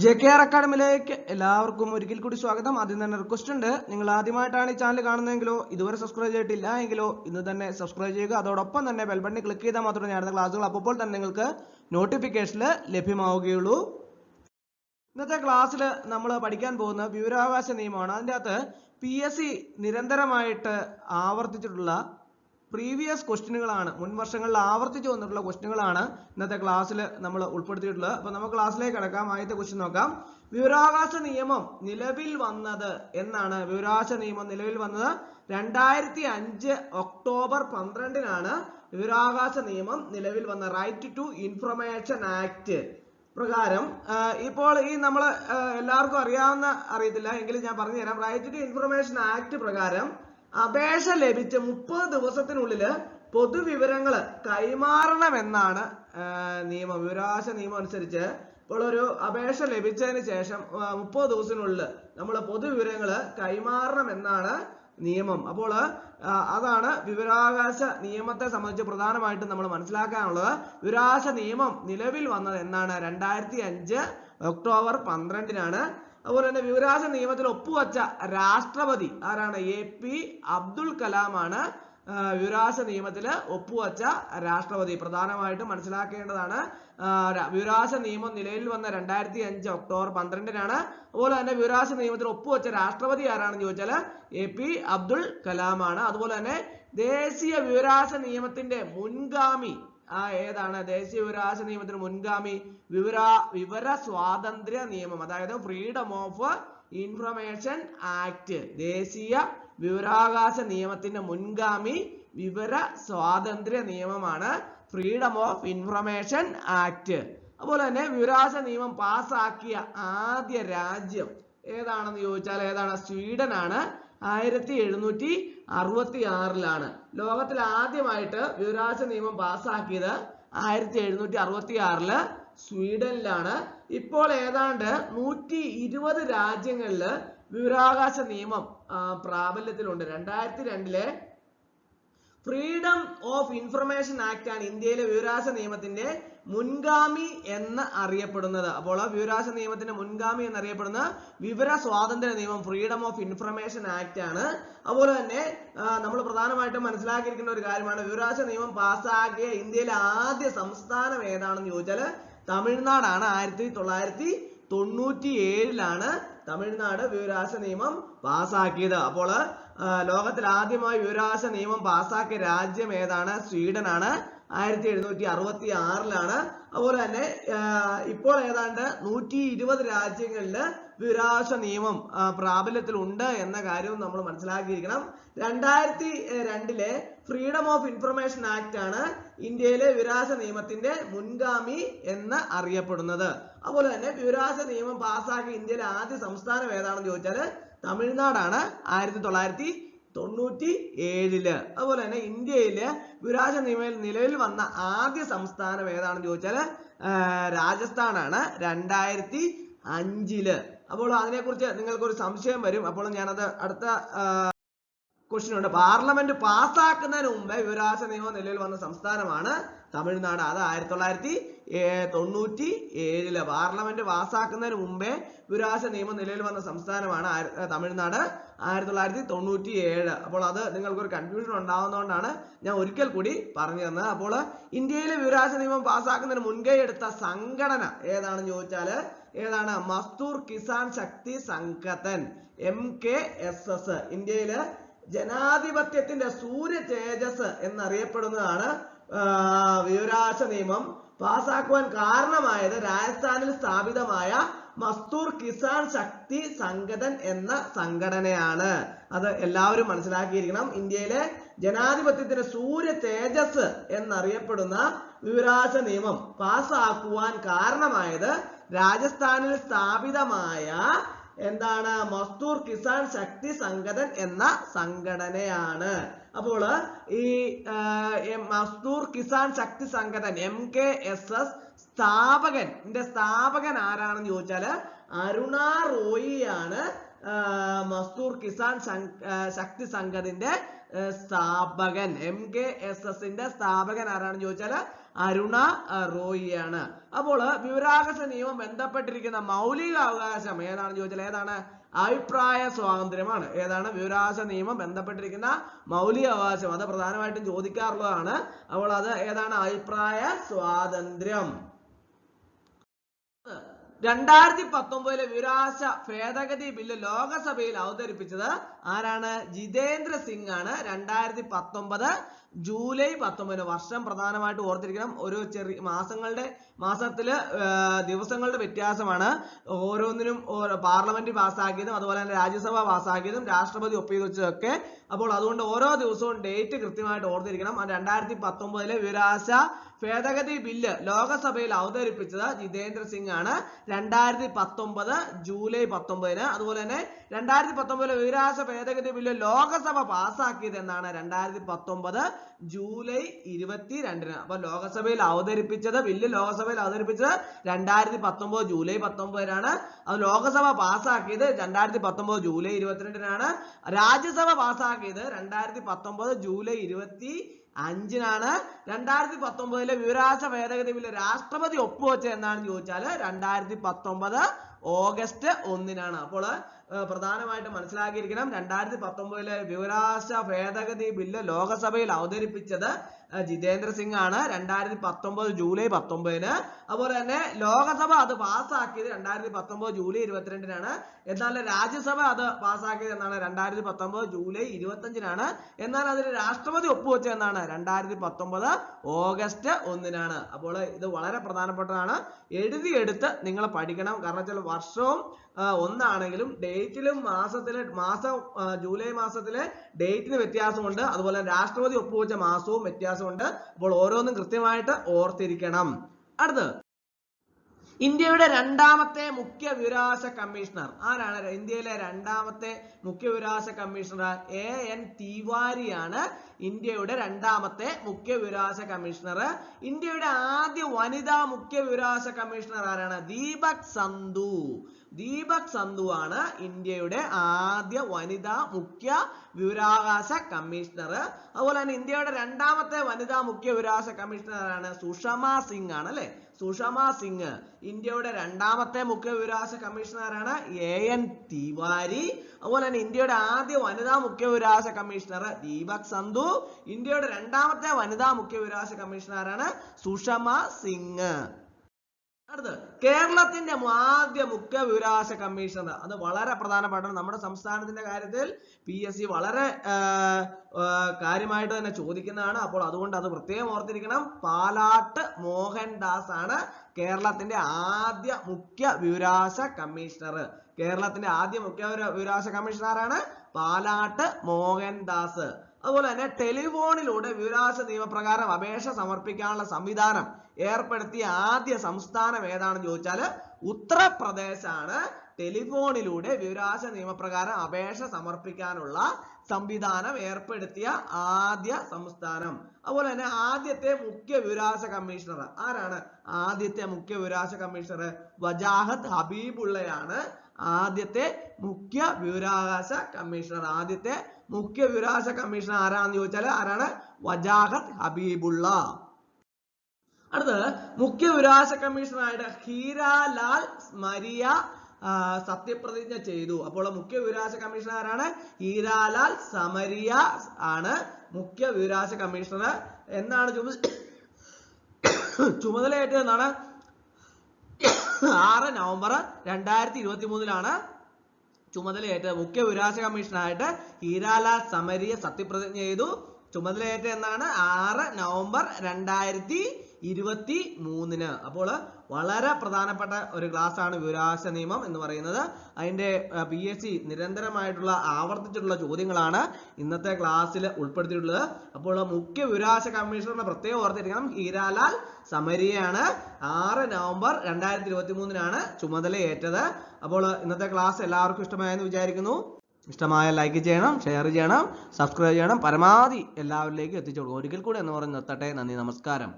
JKR അക്കാഡമിയിലേക്ക് എല്ലാവർക്കും ഒരിക്കൽ കൂടി സ്വാഗതം. ആദ്യം തന്നെ റിക്വസ്റ്റ് ഉണ്ട്, നിങ്ങൾ ആദ്യമായിട്ടാണ് ഈ ചാനൽ കാണുന്നതെങ്കിലോ ഇതുവരെ സബ്സ്ക്രൈബ് ചെയ്തിട്ടില്ല എങ്കിലോ ഇന്ന് തന്നെ സബ്സ്ക്രൈബ് ചെയ്യുക. അതോടൊപ്പം തന്നെ ബെൽ ബട്ടൺ ക്ലിക്ക് ചെയ്താൽ മാത്രമേ ഞാൻ ക്ലാസ്സുകൾ അപ്പോൾ തന്നെ നിങ്ങൾക്ക് നോട്ടിഫിക്കേഷനിൽ ലഭ്യമാവുകയുള്ളൂ. ഇന്നത്തെ ക്ലാസ്സിൽ നമ്മൾ പഠിക്കാൻ പോകുന്ന വിവരാവകാശ നിയമമാണ്. അതിൻ്റെ അകത്ത് PSC നിരന്തരമായിട്ട് ആവർത്തിച്ചിട്ടുള്ള പ്രീവിയസ് ക്വസ്റ്റ്യനുകളാണ്, മുൻ വർഷങ്ങളിൽ ആവർത്തിച്ചു വന്നിട്ടുള്ള ക്വസ്റ്റ്യനുകളാണ് ഇന്നത്തെ ക്ലാസ്സിൽ നമ്മൾ ഉൾപ്പെടുത്തിയിട്ടുള്ളത്. അപ്പോൾ നമുക്ക് ക്ലാസ്സിലേക്ക് കടക്കാം. ആദ്യത്തെ ക്വസ്റ്റ്യൻ നോക്കാം. വിവരാവകാശ നിയമം നിലവിൽ വന്നത് എന്നാണ്? വിവരാവകാശ നിയമം നിലവിൽ വന്നത് 2005 ഒക്ടോബർ 12-നാണ് വിവരാവകാശ നിയമം നിലവിൽ വന്ന റൈറ്റ് ടു ഇൻഫർമേഷൻ ആക്ട് പ്രകാരം. ഇപ്പോൾ ഈ നമ്മൾ എല്ലാവർക്കും അറിയത്തില്ല എങ്കിലും ഞാൻ പറഞ്ഞു തരാം. റൈറ്റ് ടു ഇൻഫർമേഷൻ ആക്ട് പ്രകാരം അപേക്ഷ ലഭിച്ച 30 ദിവസത്തിനുള്ളിൽ പൊതുവിവരങ്ങൾ കൈമാറണമെന്നാണ് നിയമം. വിവരാവകാശ നിയമം അനുസരിച്ച് ഇപ്പോൾ ഒരു അപേക്ഷ ലഭിച്ചതിന് ശേഷം 30 ദിവസത്തിനുള്ളിൽ നമ്മൾ പൊതുവിവരങ്ങൾ കൈമാറണമെന്നാണ് നിയമം. അപ്പോൾ അതാണ് വിവരാവകാശ നിയമത്തെ സംബന്ധിച്ച് പ്രധാനമായിട്ടും നമ്മൾ മനസ്സിലാക്കാനുള്ളത്. വിവരാവകാശ നിയമം നിലവിൽ വന്നത് എന്നാണ്? 2005 ഒക്ടോബർ 12-നാണ്. അതുപോലെ തന്നെ വിവരാവകാശ നിയമത്തിൽ ഒപ്പുവച്ച രാഷ്ട്രപതി ആരാണ്? AP അബ്ദുൽ കലാമാണ് വിവരാവകാശ നിയമത്തിൽ ഒപ്പുവച്ച രാഷ്ട്രപതി. പ്രധാനമായിട്ടും മനസ്സിലാക്കേണ്ടതാണ്. വിവരാവകാശ നിയമം നിലവിൽ വന്ന 2005 ഒക്ടോബർ 12-നാണ്. അതുപോലെ തന്നെ വിവരാവകാശ നിയമത്തിൽ ഒപ്പുവച്ച രാഷ്ട്രപതി ആരാണെന്ന് ചോദിച്ചാൽ AP അബ്ദുൽ കലാമാണ്. അതുപോലെ തന്നെ ദേശീയ വിവരാവകാശ നിയമത്തിന്റെ മുൻഗാമി ഏതാണ്? ദേശീയ വിവരാവകാശ നിയമത്തിന് മുൻഗാമി വിവര സ്വാതന്ത്ര്യ നിയമം, അതായത് ഫ്രീഡം ഓഫ് ഇൻഫർമേഷൻ ആക്ട്. ദേശീയ വിവരാവകാശ നിയമത്തിന്റെ മുൻഗാമി വിവര സ്വാതന്ത്ര്യ നിയമമാണ് ഫ്രീഡം ഓഫ് ഇൻഫർമേഷൻ ആക്ട്. അതുപോലെ തന്നെ വിവരാവകാശ നിയമം പാസ്സാക്കിയ ആദ്യ രാജ്യം ഏതാണെന്ന് ചോദിച്ചാൽ ഏതാണ്? സ്വീഡനാണ്. 1766-ലാണ്. ലോകത്തിൽ ആദ്യമായിട്ട് വിവരാവകാശ നിയമം പാസ്സാക്കിയത് 1766 സ്വീഡനിലാണ്. ഇപ്പോൾ ഏതാണ്ട് 120 രാജ്യങ്ങളിൽ വിവരാവകാശ നിയമം പ്രാബല്യത്തിലുണ്ട്. 2002-ലെ ഫ്രീഡം ഓഫ് ഇൻഫർമേഷൻ ആക്ട് ആണ് ഇന്ത്യയിലെ വിവരാവകാശ നിയമത്തിന്റെ മുൻഗാമി എന്ന് അറിയപ്പെടുന്നത്. അപ്പോൾ വിവരാവകാശ നിയമത്തിന്റെ മുൻഗാമി എന്നറിയപ്പെടുന്ന വിവര സ്വാതന്ത്ര്യ നിയമം ഫ്രീഡം ഓഫ് ഇൻഫർമേഷൻ ആക്ട് ആണ്. അതുപോലെ തന്നെ നമ്മൾ പ്രധാനമായിട്ടും മനസ്സിലാക്കിയിരിക്കുന്ന ഒരു കാര്യമാണ്, വിവരാവകാശ നിയമം പാസ്സാക്കിയ ഇന്ത്യയിലെ ആദ്യ സംസ്ഥാനം ഏതാണെന്ന് ചോദിച്ചാൽ തമിഴ്നാടാണ്. 1997-ലാണ് തമിഴ്നാട് വിവരാവകാശ നിയമം പാസ്സാക്കിയത്. അപ്പോൾ ലോകത്തിൽ ആദ്യമായി വിവരാവകാശ നിയമം പാസ്സാക്കിയ രാജ്യം ഏതാണ്? സ്വീഡനാണ്. 1766-ലാണ്. അതുപോലെ തന്നെ ഇപ്പോൾ ഏതാണ്ട് 120 രാജ്യങ്ങളിൽ വിവരാവകാശ നിയമം പ്രാബല്യത്തിലുണ്ട് എന്ന കാര്യവും നമ്മൾ മനസ്സിലാക്കിയിരിക്കണം. 2002-ലെ ഫ്രീഡം ഓഫ് ഇൻഫർമേഷൻ ആക്ട് ആണ് ഇന്ത്യയിലെ വിവരാവകാശ നിയമത്തിന്റെ മുൻഗാമി എന്ന് അറിയപ്പെടുന്നത്. അതുപോലെ തന്നെ വിവരാവകാശ നിയമം പാസ്സാക്കിയ ഇന്ത്യയിലെ ആദ്യ സംസ്ഥാനം ഏതാണെന്ന് ചോദിച്ചാൽ തമിഴ്നാടാണ്. 1997. അതുപോലെ തന്നെ ഇന്ത്യയിലെ വിവരാവകാശ നിയമം നിലവിൽ വന്ന ആദ്യ സംസ്ഥാനം ഏതാണെന്ന് ചോദിച്ചാൽ രാജസ്ഥാനാണ്. 2005. അപ്പോൾ അതിനെക്കുറിച്ച് നിങ്ങൾക്കൊരു സംശയം വരും. അപ്പോൾ ഞാനത് അടുത്ത ക്വസ്റ്റ്യൻ ഉണ്ട്. പാർലമെന്റ് പാസ്സാക്കുന്നതിന് മുമ്പേ വിവരാവകാശ നിയമം നിലവിൽ വന്ന സംസ്ഥാനമാണ് തമിഴ്നാട്. അത് 1997. പാർലമെന്റ് പാസ്സാക്കുന്നതിന് മുമ്പേ വിവരാവകാശ നിയമം നിലവിൽ വന്ന സംസ്ഥാനമാണ് തമിഴ്നാട്. 1997. അപ്പോൾ അത് നിങ്ങൾക്കൊരു കൺഫ്യൂഷൻ ഉണ്ടാവുന്നതുകൊണ്ടാണ് ഞാൻ ഒരിക്കൽ കൂടി പറഞ്ഞു തന്നത്. അപ്പോൾ ഇന്ത്യയിലെ വിവരാവകാശ നിയമം പാസ്സാക്കുന്നതിന് മുൻകൈ എടുത്ത സംഘടന ഏതാണെന്ന് ചോദിച്ചാൽ ഏതാണ്? മസ്ദൂർ കിസാൻ ശക്തി സംഘടൻ, MKSS. ഇന്ത്യയില് ജനാധിപത്യത്തിന്റെ സൂര്യ തേജസ് എന്നറിയപ്പെടുന്നതാണ് വിവരാവകാശ നിയമം പാസ്സാക്കുവാൻ കാരണമായത് രാജസ്ഥാനിൽ സ്ഥാപിതമായ മസ്ദൂർ കിസാൻ ശക്തി സംഘടൻ എന്ന സംഘടനയാണ്. അത് എല്ലാവരും മനസ്സിലാക്കിയിരിക്കണം. ഇന്ത്യയിലെ ജനാധിപത്യത്തിന്റെ സൂര്യ തേജസ് എന്നറിയപ്പെടുന്ന വിവരാവകാശ നിയമം പാസ്സാക്കുവാൻ കാരണമായത് രാജസ്ഥാനിൽ സ്ഥാപിതമായ എന്താണ്? മസ്ദൂർ കിസാൻ ശക്തി സംഘടൻ എന്ന സംഘടനയാണ്. അപ്പോൾ ഈ മസ്ദൂർ കിസാൻ ശക്തി സംഘടൻ MKSS സ്ഥാപകൻ ആരാണെന്ന് ചോദിച്ചാൽ അരുണ റോയിയാണ് മസ്ദൂർ കിസാൻ ശക്തി സംഘത്തിന്റെ സ്ഥാപകൻ. MKSS ന്റെ സ്ഥാപകൻ ആരാണെന്ന് ചോദിച്ചാൽ അരുണ റോയിയാണ്. അപ്പോൾ വിവരാവകാശ നിയമം ബന്ധപ്പെട്ടിരിക്കുന്ന മൗലിക അവകാശം ഏതാണെന്ന് ചോദിച്ചാൽ ഏതാണ്? അഭിപ്രായ സ്വാതന്ത്ര്യമാണ്. ഏതാണ്? വിവരാവകാശ നിയമം ബന്ധപ്പെട്ടിരിക്കുന്ന മൗലിക അവകാശം. അത് പ്രധാനമായിട്ടും ചോദിക്കാറുള്ളതാണ്. അപ്പോൾ അത് ഏതാണ്? അഭിപ്രായ സ്വാതന്ത്ര്യം. 2019 വിവരാവകാശ ഭേദഗതി ബില്ല് ലോകസഭയിൽ അവതരിപ്പിച്ചത് ആരാണ്? ജിതേന്ദ്ര സിംഗ് ആണ്. 2019 ജൂലൈ 19. വർഷം പ്രധാനമായിട്ട് ഓർത്തിരിക്കണം. ഒരു ചെറിയ മാസത്തില് ദിവസങ്ങളുടെ വ്യത്യാസമാണ്. ഓരോന്നിനും പാർലമെന്റ് പാസ്സാക്കിയതും അതുപോലെ തന്നെ രാജ്യസഭ പാസ്സാക്കിയതും രാഷ്ട്രപതി ഒപ്പിയത് വെച്ചതൊക്കെ. അപ്പോൾ അതുകൊണ്ട് ഓരോ ദിവസവും ഡേറ്റ് കൃത്യമായിട്ട് ഓർത്തിരിക്കണം. 2019 വിവരാവകാശ ഭേദഗതി ബില്ല് ലോകസഭയിൽ അവതരിപ്പിച്ചത് ജിതേന്ദ്ര സിംഗ് ആണ്. 2019 ജൂലൈ 19. അതുപോലെ തന്നെ 2019 വിവരാവകാശ ഭേദഗതി ബില്ല് ലോകസഭ പാസ്സാക്കിയത് എന്നാണ്? 2019 ജൂലൈ 22. അപ്പൊ ലോകസഭയിൽ അവതരിപ്പിച്ചത് 2019 ജൂലൈ 19 അത് ലോകസഭ പാസ്സാക്കിയത് 2019 ജൂലൈ 22. രാജ്യസഭ പാസ്സാക്കിയത് 2019 ജൂലൈ 25. 2019 വിവരാവകാശ ഭേദഗതി ബില്ല് രാഷ്ട്രപതി ഒപ്പുവെച്ചത് എന്നാണെന്ന് ചോദിച്ചാൽ 2019 ഓഗസ്റ്റ് 1. അപ്പോൾ പ്രധാനമായിട്ട് മനസ്സിലാക്കിയിരിക്കണം. 2019 വിവരാവകാശ ഭേദഗതി ബില്ല് ലോകസഭയിൽ അവതരിപ്പിച്ചത് ജിതേന്ദ്ര സിംഗ് ആണ്. 2019 ജൂലൈ 19. അതുപോലെ തന്നെ ലോകസഭ അത് പാസ്സാക്കിയത് 2019 ജൂലൈ 22. എന്നാൽ രാജ്യസഭ അത് പാസ്സാക്കിയത് എന്നാണ്? 2019 ജൂലൈ 25. എന്നാൽ അതിന് രാഷ്ട്രപതി ഒപ്പുവെച്ചത് എന്നാണ്? 2019 ഓഗസ്റ്റ് 1. അപ്പോൾ ഇത് വളരെ പ്രധാനപ്പെട്ടതാണ്. എഴുതിയെടുത്ത് നിങ്ങൾ പഠിക്കണം. കാരണം വെച്ചാൽ വർഷവും ഒന്നാണെങ്കിലും ഡേറ്റിലും ജൂലൈ മാസത്തിലെ ഡേറ്റിന് വ്യത്യാസമുണ്ട്. അതുപോലെ രാഷ്ട്രപതി ഒപ്പുവെച്ച മാസവും വ്യത്യാസമുണ്ട്. അപ്പോൾ ഓരോന്നും കൃത്യമായിട്ട് ഓർത്തിരിക്കണം. അടുത്ത് ഇന്ത്യയുടെ രണ്ടാമത്തെ മുഖ്യ വിവരാവകാശ കമ്മീഷണർ ആരാണ്? ഇന്ത്യയിലെ രണ്ടാമത്തെ മുഖ്യ വിവരാവകാശ കമ്മീഷണർ AN തിവാരിയാണ്. ഇന്ത്യയുടെ രണ്ടാമത്തെ മുഖ്യ വിവരാവകാശ കമ്മീഷണർ. ഇന്ത്യയുടെ ആദ്യ വനിതാ മുഖ്യ വിവരാവകാശ കമ്മീഷണർ ആരാണ്? ദീപക് സന്ധു ആണ് ഇന്ത്യയുടെ ആദ്യ വനിതാ മുഖ്യ വിവരാവകാശ കമ്മീഷണർ. അതുപോലെ തന്നെ ഇന്ത്യയുടെ രണ്ടാമത്തെ വനിതാ മുഖ്യ വിവരാവകാശ കമ്മീഷണർ ആരാണ്? സുഷമ സിംഗ് ആണ് അല്ലെ? സുഷമ സിംഗ്. ഇന്ത്യയുടെ രണ്ടാമത്തെ മുഖ്യ വിവരാവകാശ കമ്മീഷണറാണ് AN തിവാരി. അതുപോലെ തന്നെ ഇന്ത്യയുടെ ആദ്യ വനിതാ മുഖ്യ വിവരാവകാശ കമ്മീഷണർ ദീപക് സന്ധു. ഇന്ത്യയുടെ രണ്ടാമത്തെ വനിതാ മുഖ്യ വിവരാവകാശ കമ്മീഷണറാണ് സുഷമ സിംഗ്. അടുത്ത് കേരളത്തിന്റെ ആദ്യ മുഖ്യ വിവരാവകാശ കമ്മീഷണർ. അത് വളരെ പ്രധാനപ്പെട്ടാണ്. നമ്മുടെ സംസ്ഥാനത്തിന്റെ കാര്യത്തിൽ PSC വളരെ കാര്യമായിട്ട് തന്നെ ചോദിക്കുന്നതാണ്. അപ്പോൾ അതുകൊണ്ട് അത് പ്രത്യേകം ഓർത്തിരിക്കണം. പാലാട്ട് മോഹൻദാസ് ആണ് കേരളത്തിന്റെ ആദ്യ മുഖ്യ വിവരാവകാശ കമ്മീഷണർ. കേരളത്തിന്റെ ആദ്യ മുഖ്യ വിവരാവകാശ കമ്മീഷണറാണ് പാലാട്ട് മോഹൻദാസ്. അതുപോലെ തന്നെ ടെലിഫോണിലൂടെ വിവരാവകാശ നിയമപ്രകാരം അപേക്ഷ സമർപ്പിക്കാനുള്ള സംവിധാനം ഏർപ്പെടുത്തിയ ആദ്യ സംസ്ഥാനം ഏതാണെന്ന് ചോദിച്ചാൽ ഉത്തർപ്രദേശ് ആണ്. ടെലിഫോണിലൂടെ വിവരാവകാശ നിയമപ്രകാരം അപേക്ഷ സമർപ്പിക്കാനുള്ള സംവിധാനം ഏർപ്പെടുത്തിയ ആദ്യ സംസ്ഥാനം. അതുപോലെ തന്നെ ആദ്യത്തെ മുഖ്യ വിവരാവകാശ കമ്മീഷണർ ആരാണ്? ആദ്യത്തെ മുഖ്യ വിവരാവകാശ കമ്മീഷണർ വജാഹത്ത് ഹബീബുള്ളയാണ്. ആദ്യത്തെ മുഖ്യ വിവരാവകാശ കമ്മീഷണർ. ആദ്യത്തെ മുഖ്യ വിവരാവകാശ കമ്മീഷണർ ആരാണെന്ന് ചോദിച്ചാൽ ആരാണ്? വജാഹത്ത് ഹബീബുള്ള. അടുത്ത് മുഖ്യ വിവരാവകാശ കമ്മീഷണറായിട്ട് ഹീരാലാൽ മരിയ സത്യപ്രതിജ്ഞ ചെയ്തു. അപ്പോൾ മുഖ്യ വിവരാവകാശ കമ്മീഷണർ ആരാണ്? ഹീരാലാൽ സമരിയ ആണ് മുഖ്യ വിവരാവകാശ കമ്മീഷണർ. എന്നാണ് ചുമതലയേറ്റത്? എന്നാണ് 6 നവംബർ 2023 ചുമതലയേറ്റത്. മുഖ്യ വിവരാവകാശ കമ്മീഷണറായിട്ട് ഹീരാലാൽ സമരിയ സത്യപ്രതിജ്ഞ ചെയ്തു. ചുമതലയേറ്റ എന്നാണ് 6 നവംബർ 2023. അപ്പോൾ വളരെ പ്രധാനപ്പെട്ട ഒരു ക്ലാസ് ആണ് വിവരാവകാശ നിയമം എന്ന് പറയുന്നത്. അതിന്റെ PSC നിരന്തരമായിട്ടുള്ള ആവർത്തിച്ചിട്ടുള്ള ചോദ്യങ്ങളാണ് ഇന്നത്തെ ക്ലാസ്സിൽ ഉൾപ്പെടുത്തിയിട്ടുള്ളത്. അപ്പോൾ മുഖ്യ വിവരാവകാശ കമ്മീഷണറിനെ പ്രത്യേകം ഓർത്തിരിക്കണം. ഹീരാലാൽ സമരിയാണ്. 6 നവംബർ 2023 ചുമതലയേറ്റത്. അപ്പോൾ ഇന്നത്തെ ക്ലാസ് എല്ലാവർക്കും ഇഷ്ടമായെന്ന് വിചാരിക്കുന്നു. ഇഷ്ടമായ ലൈക്ക് ചെയ്യണം, ഷെയർ ചെയ്യണം, സബ്സ്ക്രൈബ് ചെയ്യണം. പരമാവധി എല്ലാവരിലേക്കും എത്തിച്ചു കൊടുക്കും. ഒരിക്കൽ കൂടി എന്ന് പറഞ്ഞ് നിർത്തട്ടെ. നന്ദി, നമസ്കാരം.